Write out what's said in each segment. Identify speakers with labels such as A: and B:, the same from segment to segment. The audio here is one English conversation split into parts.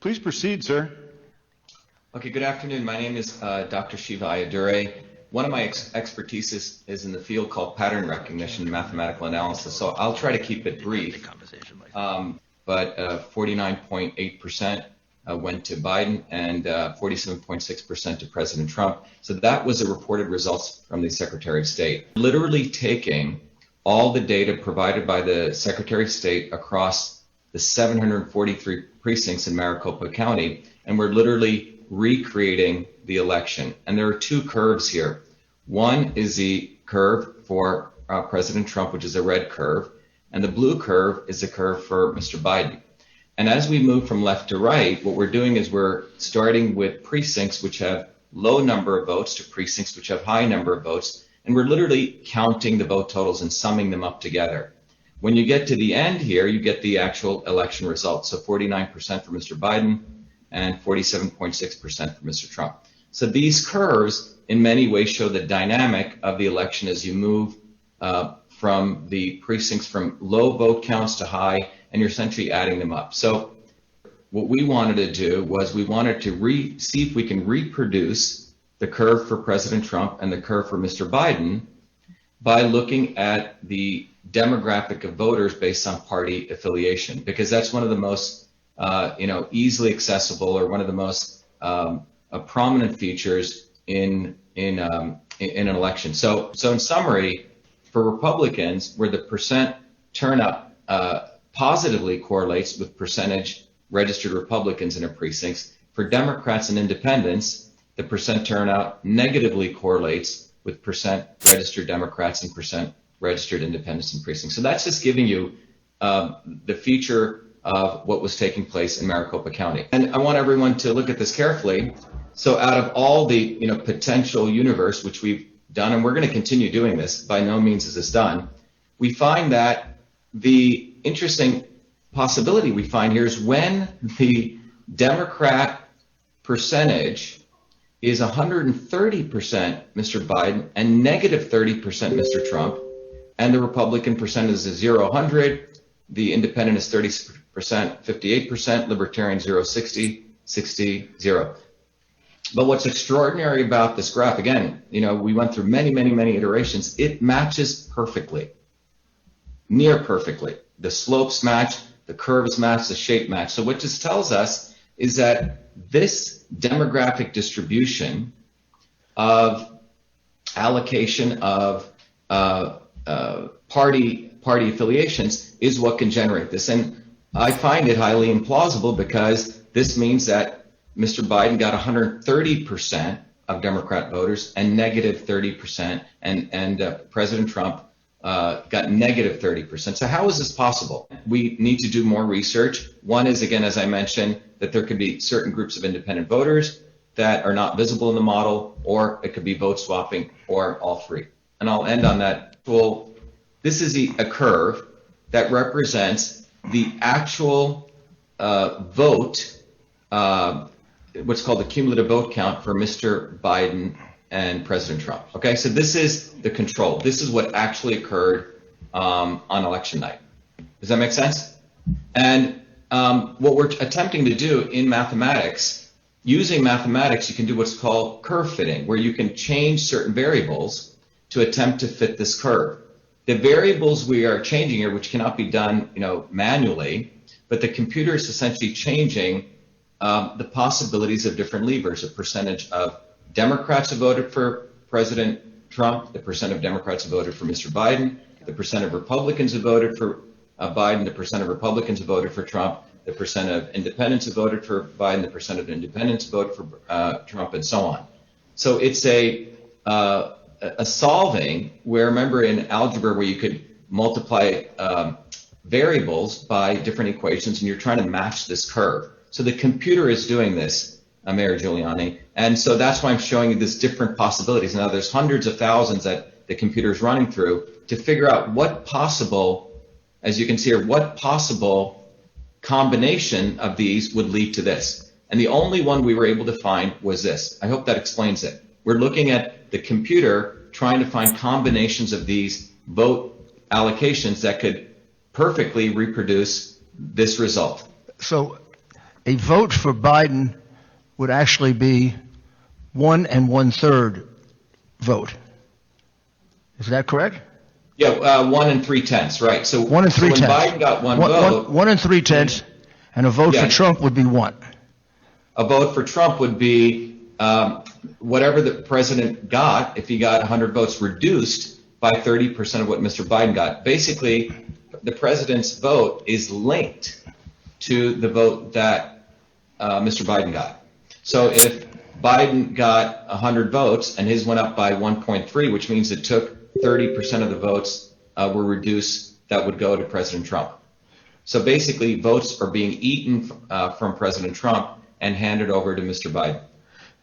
A: Please proceed, sir.
B: Okay, good afternoon. My name is Dr. Shiva Ayadure. One of my expertise is in the field called pattern recognition and mathematical analysis, so I'll try to keep it brief. But 49.8% went to Biden and 47.6% to President Trump. So that was the reported results from the Secretary of State. Literally taking all the data provided by the Secretary of State across the 743 precincts in Maricopa County, and we're literally recreating the election. And there are two curves here. One is the curve for President Trump, which is a red curve, and the blue curve is the curve for Mr. Biden. And as we move from left to right, what we're doing is we're starting with precincts which have low number of votes to precincts which have high number of votes, and we're literally counting the vote totals and summing them up together. When you get to the end here, you get the actual election results. So 49% for Mr. Biden and 47.6% for Mr. Trump. So these curves in many ways show the dynamic of the election as you move from the precincts from low vote counts to high, and you're essentially adding them up. So what we wanted to do was we wanted to see if we can reproduce the curve for President Trump and the curve for Mr. Biden by looking at the demographic of voters based on party affiliation, because that's one of the most easily accessible or one of the most prominent features in an election. So in summary, for Republicans, where the percent turnout positively correlates with percentage registered Republicans in a precincts, for Democrats and independents, the percent turnout negatively correlates with percent registered Democrats and percent registered independents in precincts. So that's just giving you the feature of what was taking place in Maricopa County. And I want everyone to look at this carefully. So out of all the potential universe, which we've done, and we're going to continue doing this, by no means is this done, we find that the interesting possibility we find here is when the Democrat percentage is 130% Mr. Biden and negative 30% Mr. Trump, and the Republican percentage is 0, 100, the independent is 30%, 58%, libertarian 0, 60, 60, 0. But what's extraordinary about this graph, again, we went through many iterations, it matches perfectly, near perfectly. The slopes match, the curves match, the shape match. So what this tells us is that this demographic distribution of allocation of party affiliations is what can generate this. And I find it highly implausible because this means that Mr. Biden got 130% of Democrat voters and negative 30%, and President Trump got negative 30%. So how is this possible? We need to do more research. One is, again, as I mentioned, that there could be certain groups of independent voters that are not visible in the model, or it could be vote swapping, or all three. And I'll end on that. Well, this is a curve that represents the actual vote, what's called the cumulative vote count for Mr. Biden and President Trump. Okay, so this is the control. This is what actually occurred on election night. Does that make sense? And what we're attempting to do in mathematics, using mathematics, you can do what's called curve fitting, where you can change certain variables to attempt to fit this curve. The variables we are changing here, which cannot be done, manually, but the computer is essentially changing the possibilities of different levers, a percentage of Democrats who voted for President Trump, the percent of Democrats who voted for Mr. Biden, the percent of Republicans who voted for Biden, the percent of Republicans who voted for Trump, the percent of independents who voted for Biden, the percent of independents who voted for Trump, and so on. So it's a solving where, remember in algebra where you could multiply variables by different equations and you're trying to match this curve. So the computer is doing this, Mayor Giuliani, and so that's why I'm showing you this different possibilities. Now there's hundreds of thousands that the computer is running through to figure out what possible, as you can see here, what possible combination of these would lead to this. And the only one we were able to find was this. I hope that explains it. We're looking at the computer trying to find combinations of these vote allocations that could perfectly reproduce this result.
C: So
A: a vote for Biden would actually be 1 1/3 vote. Is that correct?
B: Yeah, 1 3/10, right. So
A: 1 3/10.
B: So when Biden got one vote,
A: 1 3/10, and a vote for Trump would be 1.
B: A vote for Trump would be whatever the president got, if he got 100 votes, reduced by 30% of what Mr. Biden got. Basically, the president's vote is linked to the vote that Mr. Biden got. So if Biden got 100 votes and his went up by 1.3, which means it took 30% of the votes were reduced that would go to President Trump. So basically, votes are being eaten from President Trump and handed over to Mr. Biden.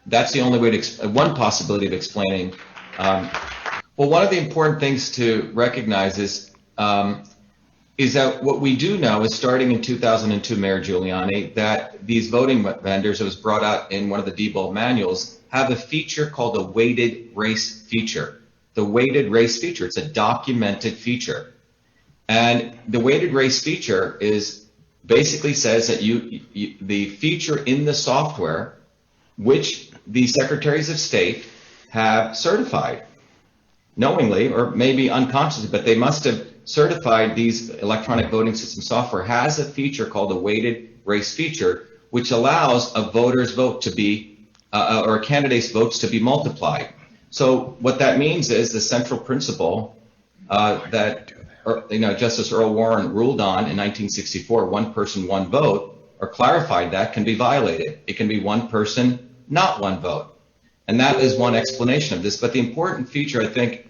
B: That's the only way to, one possibility of explaining. Well, one of the important things to recognize is that what we do know is starting in 2002, Mayor Giuliani, that these voting vendors, it was brought out in one of the Diebold manuals, have a feature called a weighted race feature. The weighted race feature, it's a documented feature. And the weighted race feature is basically says that the feature in the software, which the secretaries of state have certified, knowingly or maybe unconsciously, but they must have certified these electronic voting system software has a feature called a weighted race feature, which allows a voter's vote to be, or a candidate's votes to be multiplied. So what that means is the central principle that Justice Earl Warren ruled on in 1964, one person, one vote, or clarified that can be violated. It can be one person, not one vote. And that is one explanation of this. But the important feature I think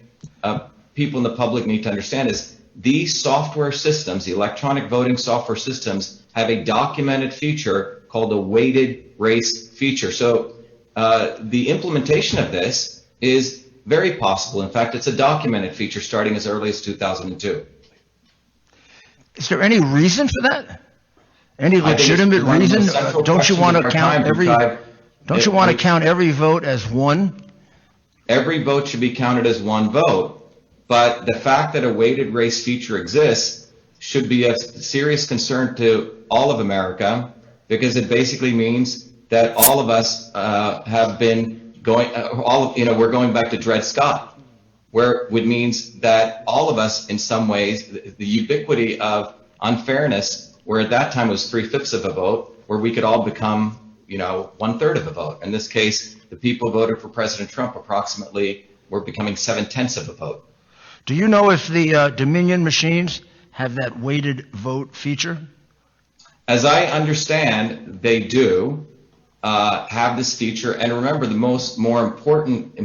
B: people in the public need to understand is these software systems, the electronic voting software systems, have a documented feature called a weighted race feature. So the implementation of this is very possible. In fact, it's a documented feature starting as early as 2002.
A: Is there any reason for that? Any legitimate reason? Don't you want to count every? Don't you want to count every vote as one?
B: Every vote should be counted as one vote. But the fact that a weighted race feature exists should be a serious concern to all of America, because it basically means that all of us have been going, we're going back to Dred Scott, where it means that all of us, in some ways, the ubiquity of unfairness, where at that time it was 3/5 of a vote, where we could all become, 1/3 of a vote. In this case, the people who voted for President Trump approximately were becoming 7/10 of a vote.
A: Do you know if the Dominion machines have that weighted vote feature?
B: As I understand, they do have this feature. And remember, the more important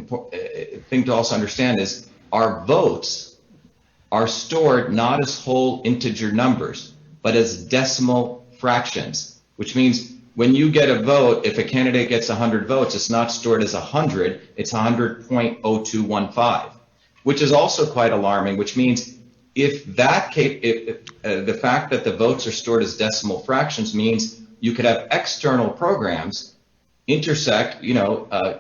B: thing to also understand is our votes are stored not as whole integer numbers, but as decimal fractions, which means when you get a vote, if a candidate gets 100 votes, it's not stored as 100, it's 100.0215. Which is also quite alarming, which means if the fact that the votes are stored as decimal fractions means you could have external programs intersect,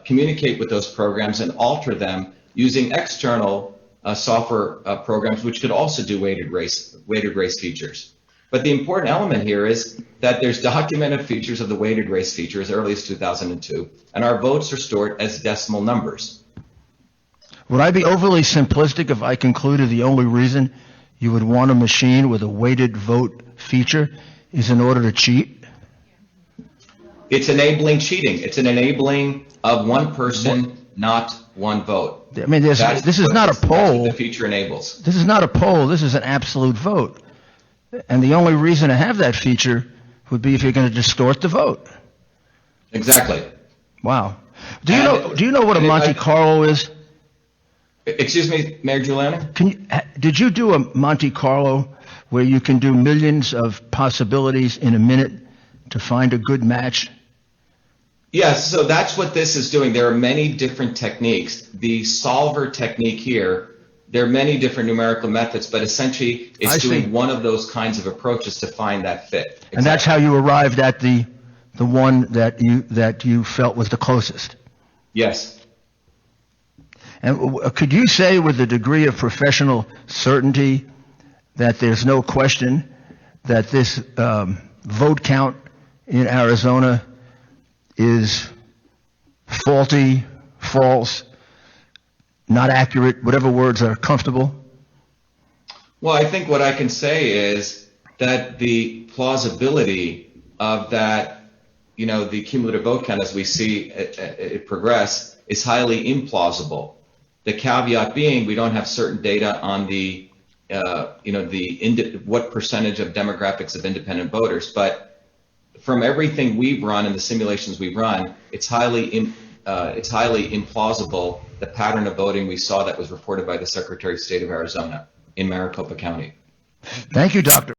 B: communicate with those programs and alter them using external software programs, which could also do weighted race features. But the important element here is that there's documented features of the weighted race feature as early as 2002, and our votes are stored as decimal numbers.
A: Would I be overly simplistic if I concluded the only reason you would want a machine with a weighted vote feature is in order to cheat?
B: It's enabling cheating. It's an enabling of one person, not one vote.
A: I mean, this is not a poll.
B: That's what the feature enables.
A: This is not a poll. This is an absolute vote. And the only reason to have that feature would be if you're going to distort the vote.
B: Exactly.
A: Wow. Do you know what a Monte Carlo is?
B: Excuse me, Mayor Giuliani?
A: Did you do a Monte Carlo where you can do millions of possibilities in a minute to find a good match?
B: Yes, so that's what this is doing. There are many different techniques. The solver technique here, there are many different numerical methods, but essentially it's doing one of those kinds of approaches to find that fit. Exactly.
A: And that's how you arrived at the one that you felt was the closest? Yes. And could you say with a degree of professional certainty that there's no question that this vote count in Arizona is faulty, false, not accurate, whatever words are comfortable?
B: Well, I think what I can say is that the plausibility of that, the cumulative vote count as we see it progress is highly implausible. The caveat being we don't have certain data on the, what percentage of demographics of independent voters, but from everything we've run and the simulations we've run, it's highly implausible the pattern of voting we saw that was reported by the Secretary of State of Arizona in Maricopa County.
A: Thank you, Dr.